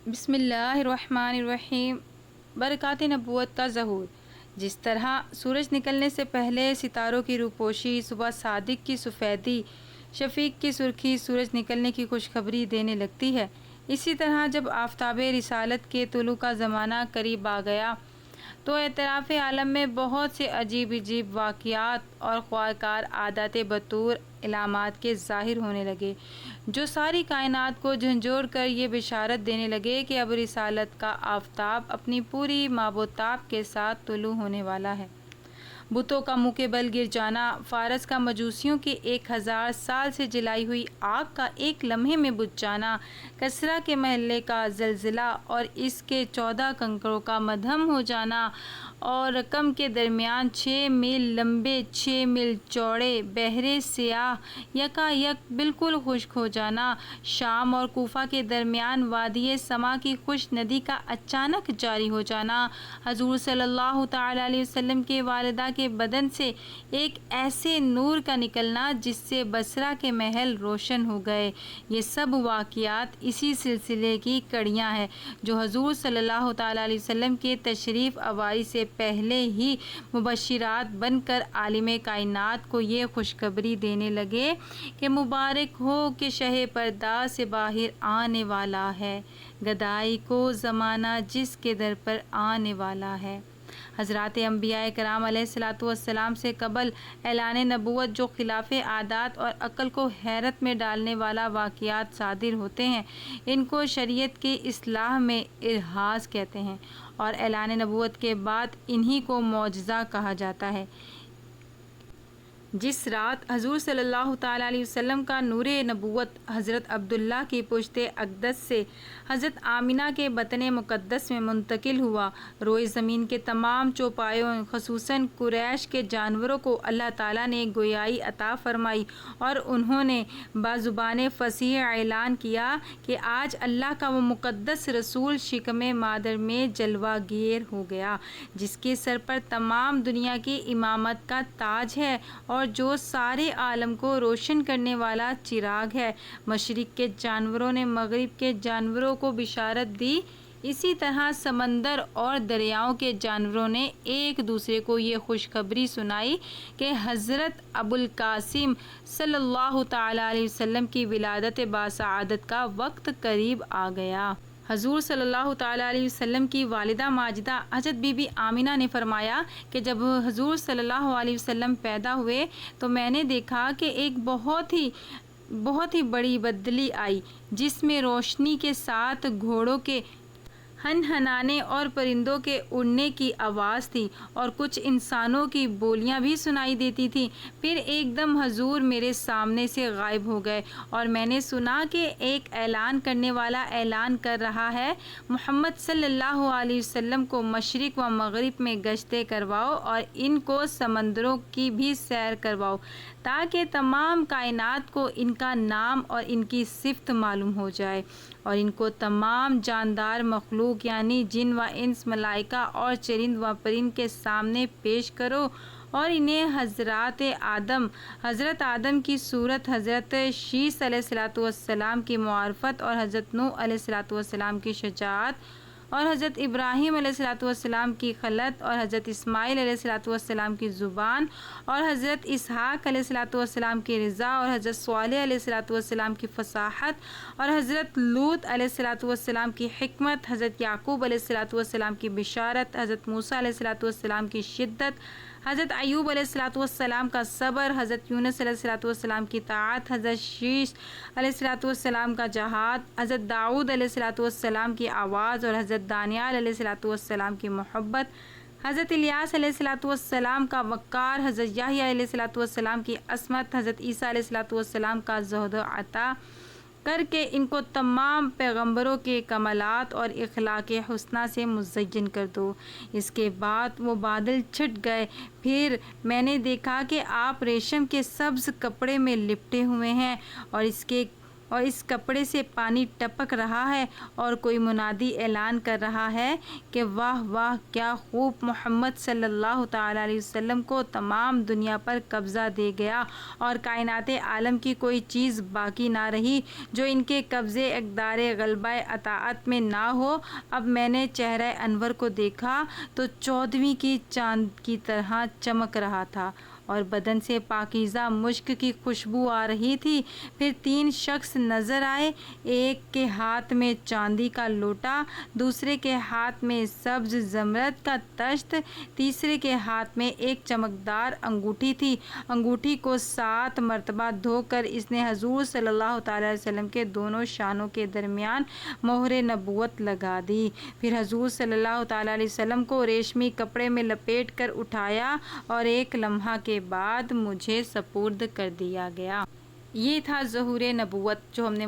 بسم اللہ الرحمن الرحیم۔ برکات نبوت کا ظہور۔ جس طرح سورج نکلنے سے پہلے ستاروں کی روپوشی، صبح صادق کی سفیدی، شفیق کی سرخی سورج نکلنے کی خوشخبری دینے لگتی ہے، اسی طرح جب آفتاب رسالت کے طلوع کا زمانہ قریب آ گیا تو اطراف عالم میں بہت سے عجیب واقعات اور خواکار عادات بطور علامات کے ظاہر ہونے لگے، جو ساری کائنات کو جھنجھوڑ کر یہ بشارت دینے لگے کہ اب رسالت کا آفتاب اپنی پوری مابوتاب کے ساتھ طلوع ہونے والا ہے۔ بتوں کا منہ کے بل گر جانا، فارس کا مجوسیوں کے 1000 سال سے جلائی ہوئی آگ کا ایک لمحے میں بجھ جانا، کسریٰ کے محلے کا زلزلہ اور اس کے 14 کنکروں کا مدھم ہو جانا، اور رقم کے درمیان 6 میل لمبے 6 میل چوڑے بحر سیاہ یکا یک بالکل خشک ہو جانا، شام اور کوفہ کے درمیان وادی سما کی خشک ندی کا اچانک جاری ہو جانا، حضور صلی اللہ تعالی علیہ وسلم کے والدہ کے بدن سے ایک ایسے نور کا نکلنا جس سے بصرہ کے محل روشن ہو گئے، یہ سب واقعات اسی سلسلے کی کڑیاں ہیں جو حضور صلی اللہ تعالی علیہ وسلم کے تشریف آوری سے پہلے ہی مبشرات بن کر عالم کائنات کو یہ خوشخبری دینے لگے کہ مبارک ہو کہ شہ پردہ سے باہر آنے والا ہے، گدائی کو زمانہ جس کے در پر آنے والا ہے۔ حضرات انبیاء کرام علیہ السلام سے قبل اعلان نبوت جو خلاف عادات اور عقل کو حیرت میں ڈالنے والا واقعات صادر ہوتے ہیں، ان کو شریعت کی اصطلاح میں ارہاص کہتے ہیں، اور اعلان نبوت کے بعد انہی کو معجزہ کہا جاتا ہے۔ جس رات حضور صلی اللہ تعالی علیہ وسلم کا نور نبوت حضرت عبداللہ کی پشت اقدس سے حضرت آمنہ کے بطن مقدس میں منتقل ہوا، روئے زمین کے تمام چوپایوں خصوصاً قریش کے جانوروں کو اللہ تعالیٰ نے گویائی عطا فرمائی، اور انہوں نے بزبان فصیح اعلان کیا کہ آج اللہ کا وہ مقدس رسول شکم مادر میں جلوہ گیر ہو گیا، جس کے سر پر تمام دنیا کی امامت کا تاج ہے اور جو سارے عالم کو روشن کرنے والا چراغ ہے۔ مشرق کے جانوروں نے مغرب کے جانوروں کو بشارت دی، اسی طرح سمندر اور دریاؤں کے جانوروں نے ایک دوسرے کو یہ خوشخبری سنائی کہ حضرت ابوالقاسم صلی اللہ تعالی علیہ وسلم کی ولادت باسعادت کا وقت قریب آ گیا۔ حضور صلی اللہ تعالی علیہ وسلم کی والدہ ماجدہ حضرت بی بی آمنہ نے فرمایا کہ جب حضور صلی اللہ علیہ وسلم پیدا ہوئے تو میں نے دیکھا کہ ایک بہت ہی بڑی بدلی آئی، جس میں روشنی کے ساتھ گھوڑوں کے ہنہنانے اور پرندوں کے اڑنے کی آواز تھی، اور کچھ انسانوں کی بولیاں بھی سنائی دیتی تھیں۔ پھر ایک دم حضور میرے سامنے سے غائب ہو گئے، اور میں نے سنا کہ ایک اعلان کرنے والا اعلان کر رہا ہے، محمد صلی اللہ علیہ وسلم کو مشرق و مغرب میں گشتیں کرواؤ اور ان کو سمندروں کی بھی سیر کرواؤ، تاکہ تمام کائنات کو ان کا نام اور ان کی صفت معلوم ہو جائے، اور ان کو تمام جاندار مخلوق یعنی جن و انس، ملائکہ اور چرند و پرند کے سامنے پیش کرو، اور انہیں حضرت آدم کی صورت، حضرت شیس علیہ السلام کی معرفت، اور حضرت نوح علیہ السلام کی شجاعت، اور حضرت ابراہیم علیہ السلام کی خلت، اور حضرت اسماعیل علیہ السلام کی زبان، اور حضرت اسحاق علیہ السلام کی رضا، اور حضرت صالح علیہ السلام کی فصاحت، اور حضرت لوط علیہ السلام کی حکمت، حضرت یعقوب علیہ السلام کی بشارت، حضرت موسیٰ علیہ السلام کی شدت، حضرت ایوب علیہ السلام کا صبر، حضرت یونس علیہ السلام کی طاعت، حضرت شیش علیہ السلام کا جہاد، حضرت داؤد علیہ السلام کی آواز، اور حضرت دانیال علیہ السلام کی محبت، حضرت الیاس علیہ السلام کا وقار، حضرت یحییٰ علیہ السلام کی عصمت، حضرت عیسیٰ علیہ السلام کا زہد و عطا کر کے ان کو تمام پیغمبروں کے کمالات اور اخلاق حسنہ سے مزین کر دو۔ اس کے بعد وہ بادل چھٹ گئے، پھر میں نے دیکھا کہ آپ ریشم کے سبز کپڑے میں لپٹے ہوئے ہیں، اور اس کپڑے سے پانی ٹپک رہا ہے اور کوئی منادی اعلان کر رہا ہے کہ واہ واہ، کیا خوب، محمد صلی اللہ تعالیٰ علیہ وسلم کو تمام دنیا پر قبضہ دے گیا اور کائنات عالم کی کوئی چیز باقی نہ رہی جو ان کے قبضے اقدار غلبہ اطاعت میں نہ ہو۔ اب میں نے چہرہ انور کو دیکھا تو 14ویں کی چاند کی طرح چمک رہا تھا اور بدن سے پاکیزہ مشک کی خوشبو آ رہی تھی۔ پھر 3 شخص نظر آئے، ایک کے ہاتھ میں چاندی کا لوٹا، دوسرے کے ہاتھ میں سبز زمرد کا تشت، تیسرے کے ہاتھ میں ایک چمکدار انگوٹھی تھی۔ انگوٹھی کو 7 مرتبہ دھو کر اس نے حضور صلی اللہ تعالیٰ علیہ وسلم کے دونوں شانوں کے درمیان مہر نبوت لگا دی۔ پھر حضور صلی اللہ تعالیٰ علیہ وسلم کو ریشمی کپڑے میں لپیٹ کر اٹھایا اور ایک لمحہ کے بعد مجھے سپرد کر دیا گیا۔ یہ تھا ظہور نبوت جو ہم نے